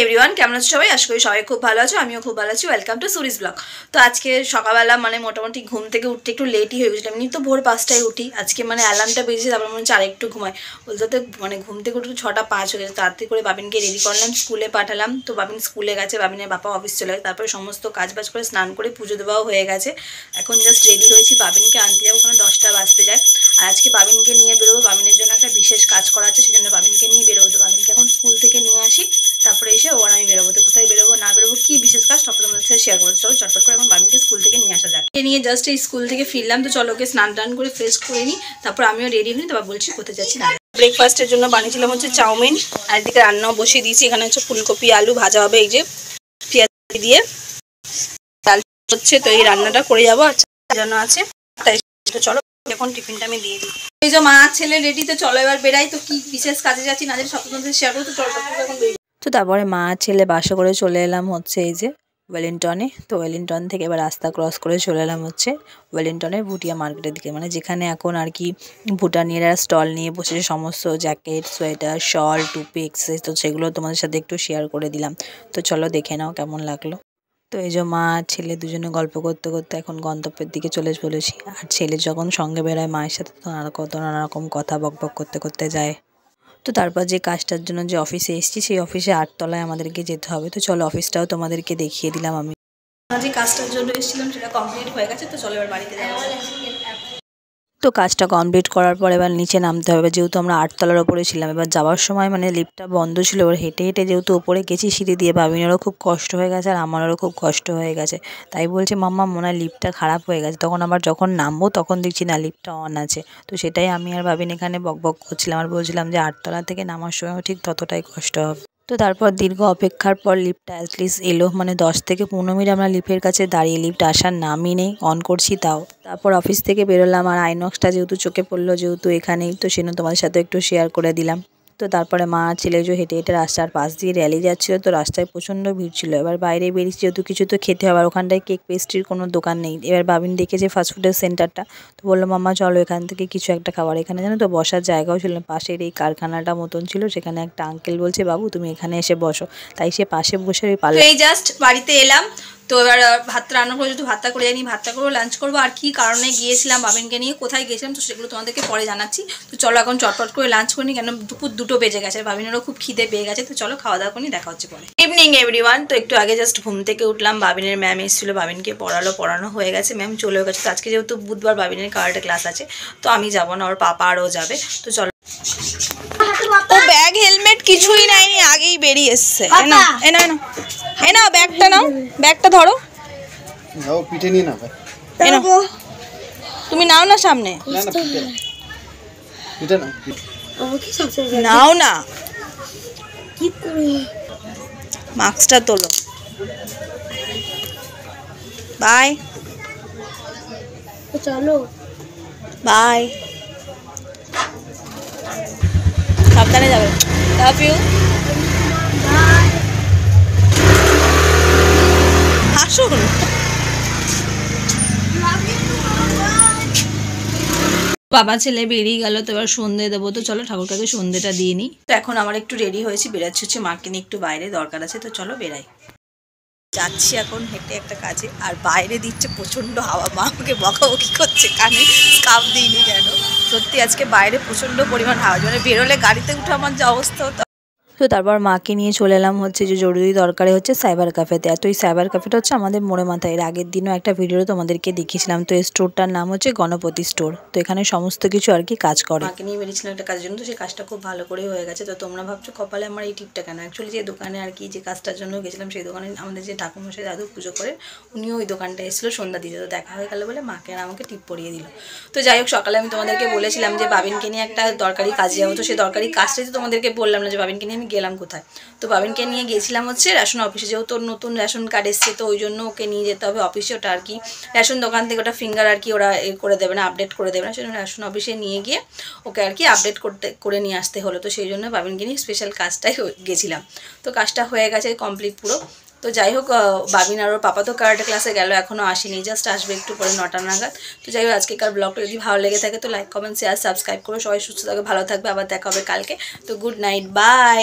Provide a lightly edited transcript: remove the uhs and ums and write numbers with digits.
Everyone, কেমন আছো সবাই? আশা করি সবাই খুব ভালো আছো, আমিও খুব ভালো আছি। Welcome to Suri's blog. তো আজকে সকালবেলা মোটামুটি ঘুম থেকে উঠতে একটু লেটই হয়ে গেছিলো। এমনি তো ভোর 5টায় উঠি, আজকে অ্যালার্মটা বেজেছে, তারপর মনে হচ্ছে আরেকটু ঘুমাই বলতে তো ঘুম থেকে উঠে 6টা 5 হয়ে গেছে। তাড়াতাড়ি করে বাবিনকে রেডি করলাম, স্কুলে পাঠালাম। তো বাবিন স্কুলে গেছে, বাবিনের বাবা অফিস চলে গেছে। তারপরে সমস্ত কাজবাজ করে স্নান করে পুজো দেওয়াও হয়ে গেছে। এখন জাস্ট রেডি হয়েছি, বাবিনকে আনতে যাবো, ওখানে 10টা বাজতে যায়। আর আজকে বাবিনকে নিয়ে বেরোবো, বাবিনের জন্য একটা বিশেষ কাজ করা আছে, সেজন্য বাবিনকে নিয়ে বেরোবো। তো বাবিনকে এখন স্কুল থেকে নিয়ে আসি, তারপরে এসে ওর আমি বেরোবো। তো কোথায় বেরোবো না বেরোবো, কি বিশেষ কাজ সবটা তোমাদের সাথে শেয়ার করবো। চলো চটপট করে এখন বাবিনকে স্কুল থেকে নিয়ে আসা যাক। নিয়ে জাস্ট এই স্কুল থেকে ফিরলাম। তো চলো ওকে স্নান টান করে ফ্রেশ করে নিই, তারপর আমিও রেডি হই। তারপর বলছি কোথায় যাচ্ছি না। ব্রেকফাস্টের জন্য বানিয়েছিলাম হচ্ছে চাউমিন, আর এদিকে রান্নাও বসিয়ে দিয়েছি। এখানে হচ্ছে ফুলকপি আলু ভাজা হবে, এই যে পেঁয়াজ দিয়ে ডাল হচ্ছে। তো এই রান্নাটা করে যাবো, আর যেন আছে তাই। তো চলো এখন টিফিনটা আমি দিয়ে দিই। এই যে মা ছেলে রেডি, তো চলো এবার বেরাই। তো কি বিশেষ কাজে যাচ্ছি না সব তোমাদের শেয়ার করবো। তো চলো এখন বেরিয়ে। তো তারপরে মা ছেলে বাসে করে চলে এলাম হচ্ছে এই যে ওয়েলিংটনে। তো ওয়েলিংটন থেকে এবার রাস্তা ক্রস করে চলে এলাম হচ্ছে ওয়েলিংটনের ভুটিয়া মার্কেটের দিকে, যেখানে এখন আর কি ভুটানিয়ারা স্টল নিয়ে বসেছে, সমস্ত জ্যাকেট, সোয়েটার, শল, টুপি, এক্সেসরিজ। তো সেগুলো তোমাদের সাথে একটু শেয়ার করে দিলাম। তো চলো দেখে নাও কেমন লাগলো। তো এই যে মা ছেলে দুজনে গল্প করতে করতে এখন গন্তব্যের দিকে চলে চলেছি। আর ছেলে যখন সঙ্গে বেরোয় মায়ের সাথে, তো নানা রকম কথা বকবক করতে করতে যায়। তো তারপর যে কাজটার জন্য যে অফিসে এসেছি, সেই অফিসে 8তলায় আমাদেরকে যেতে হবে। তো চলো অফিসটাও তোমাদেরকে দেখিয়ে দিলাম। আমি যে কাজটার জন্য এসেছিলাম সেটা কমপ্লিট হয়ে গেছে। তো চলো এবার বাড়িতে যাবো। তো কাজটা কমপ্লিট করার পর এবার নিচে নামতে হবে, যেহেতু আমরা 8তলার ওপরে ছিলাম। এবার যাওয়ার সময় লিফটটা বন্ধ ছিল, এবার হেঁটে হেঁটে যেহেতু ওপরে গেছি সিঁড়ি দিয়ে, বাবিনেরও খুব কষ্ট হয়ে গেছে আর আমারও খুব কষ্ট হয়ে গেছে। তাই বলছে মাম্মা মনে হয় লিফটটা খারাপ হয়ে গেছে। তখন আবার যখন নামবো তখন দেখছি না, লিফটটা অন আছে। তো সেটাই আমি আর বাবিন এখানে বকবক করছিলাম আর বলছিলাম যে 8তলা থেকে নামার সময়ও ঠিক ততটাই কষ্ট হবে। তো তারপর দীর্ঘ অপেক্ষার পর লিফটটা অ্যাটলিস্ট এলো, 10 থেকে 15 মিনিট আমরা লিফটের কাছে দাঁড়িয়ে, লিফট আসার নামই নেই, অন করছি তাও। তারপর অফিস থেকে বেরোলাম, আর আইনক্সটা যেহেতু চোখে পড়লো, যেহেতু এখানেই, তো সেজন্য তোমাদের সাথে একটু শেয়ার করে দিলাম। তো তারপরে মা ছেলে যে হেঁটে হেঁটে রাস্তার পাশ দিয়ে র্যালি যাচ্ছিলো। তো রাস্তায় প্রচণ্ড ভিড় ছিল। এবার বাইরে বেরিয়েছি, যেহেতু কিছু তো খেতে হবে, আর ওখানটায় কেক পেস্ট্রির কোনো দোকান নেই। এবার বাবিন দেখেছে ফাস্টফুডের সেন্টারটা, তো বললো মাম্মা চলো এখান থেকে কিছু একটা খাবার। এখানে জানো তো বসার জায়গাও ছিল, পাশের এই কারখানাটা মতন ছিল, সেখানে একটা আঙ্কেল বলছে বাবু তুমি এখানে এসে বসো। তাই সে পাশে বসে পারলো। এই জাস্ট বাড়িতে এলাম। তো এবার ভাতটা রান্না করে, যেহেতু ভাতটা করে যাইনি, ভাতটা করবো, লাঞ্চ করবো। আর কি কারণে গিয়েছিলাম বাবিনকে নিয়ে, কোথায় গিয়েছিলাম, তো সেগুলো তোমাদেরকে পরে জানাচ্ছি। তো চলো এখন চটপট করে লাঞ্চ করিনি, কেন দুপুর 2টো বেজে গেছে, বাবিনেরও খুব খিদে পেয়ে গেছে। তো চলো খাওয়া দাওয়া করি, দেখা হচ্ছে পরে। Evening everyone. তো একটু আগে জাস্ট ঘুম থেকে উঠলাম, বাবিনের ম্যাম এসেছিলো, বাবিনকে পড়ানো হয়ে গেছে, ম্যাম চলেও গেছে। তো আজকে যেহেতু বুধবার বাবিনের কারাটে ক্লাস আছে, তো আমি যাবো না, ওর পাপা আরও যাবে। তো চলো। ও ব্যাগ হেলমেট কিছুই নেয়নি, আগেই বেরিয়ে এসছে। এনাও ব্যাগটা নাও, ব্যাগটা ধরো, পিঠে নিয়ে নাও। তুমি নাও না সামনে, নাও না, মাস্কটা তোলো। বাই, চলো বাই, সাবধানে যাবে। Love you. আসুন। বাবা ছেলে বেরিয়ে গেল। তো এবার সন্ধে দেবো, তো চলো ঠাকুরকে সন্ধেটা দিয়ে নিই। তো এখন আমার একটু রেডি হয়েছি, বেরাচ্ছি হচ্ছে মাকে নিয়ে একটু বাইরে দরকার আছে। তো চলো বেরাই। যাচ্ছি এখন হেঁটে একটা কাজে, আর বাইরে দিচ্ছে প্রচণ্ড হাওয়া। মা আমাকে বকাবকি করছে কানে স্কার্ফ দিইনি কেন। সত্যি আজকে বাইরে প্রচণ্ড পরিমাণ হাওয়া, বেরোলে গাড়িতে উঠে আমার যে অবস্থা হতো। তো তারপর মাকে নিয়ে চলে এলাম হচ্ছে যে জরুরি দরকারে হচ্ছে সাইবার ক্যাফেতে। তো এই সাইবার ক্যাফেটা হচ্ছে আমাদের মোড়ে মাথায়। এর আগের দিনও একটা ভিডিও তোমাদেরকে দেখিয়েছিলাম। তো এই স্টোরটার নাম হচ্ছে গণপতি স্টোর। তো এখানে সমস্ত কিছু আর কি কাজ করে। মাকে নিয়ে বেরিয়েছিলাম একটা কাজের জন্য, তো সেই কাজটা খুব ভালো করে হয়ে গেছে। তো তোমরা ভাবছো কপালে আমার এই টিপটা কেন, অ্যাকচুয়ালি যে দোকানে আর কি যে কাজটার জন্য গেছিলাম, সেই দোকানে আমাদের যে ঠাকুরমশাই দাদু পুজো করে, উনিও ওই দোকানটা এসেছিলো সন্ধ্যা দিতে। তো দেখা হয়ে গেলো বলে মাকে আর আমাকে টিপ পরিয়ে দিল। তো যাই হোক, সকালে আমি তোমাদেরকে বলেছিলাম যে বাবিনকে নিয়ে একটা দরকারি কাজে যাবো। তো সেই দরকারি কাজটাই তো তোমাদেরকে বললাম না যে বাবিনকে নিয়ে আমি গেলাম কোথায়। তো বাবিনকে নিয়ে গিয়েছিলাম হচ্ছে রেশন অফিসে, যেহেতু ওর নতুন রেশন কার্ড এসছে, তো ওই জন্য ওকে নিয়ে যেতে হবে অফিসে। ওটা আর কি রেশন দোকান থেকে ওটা ফিঙ্গার আর কি ওরা করে দেবে না, আপডেট করে দেবে না, সেজন্য রেশন অফিসে নিয়ে গিয়ে ওকে আর কি আপডেট করে নিয়ে আসতে হলো। তো সেই জন্য বাবিনকে নিয়ে স্পেশাল কাজটাই গেছিলাম। তো কাজটা হয়ে গেছে কমপ্লিট পুরো। তো যাই হোক, বাবিন আর ওর পাপা তো কারাটে ক্লাসে গেল, এখনও আসেনি, জাস্ট আসবে একটু পরে 9টা নাগাদ। তো যাই হোক, আজকেকার ব্লগটা যদি ভালো লেগে থাকে তো লাইক কমেন্ট শেয়ার সাবস্ক্রাইব করো। সবাই সুস্থ থাকবে, ভালো থাকবে, আবার দেখা হবে কালকে। তো গুড নাইট, বাই।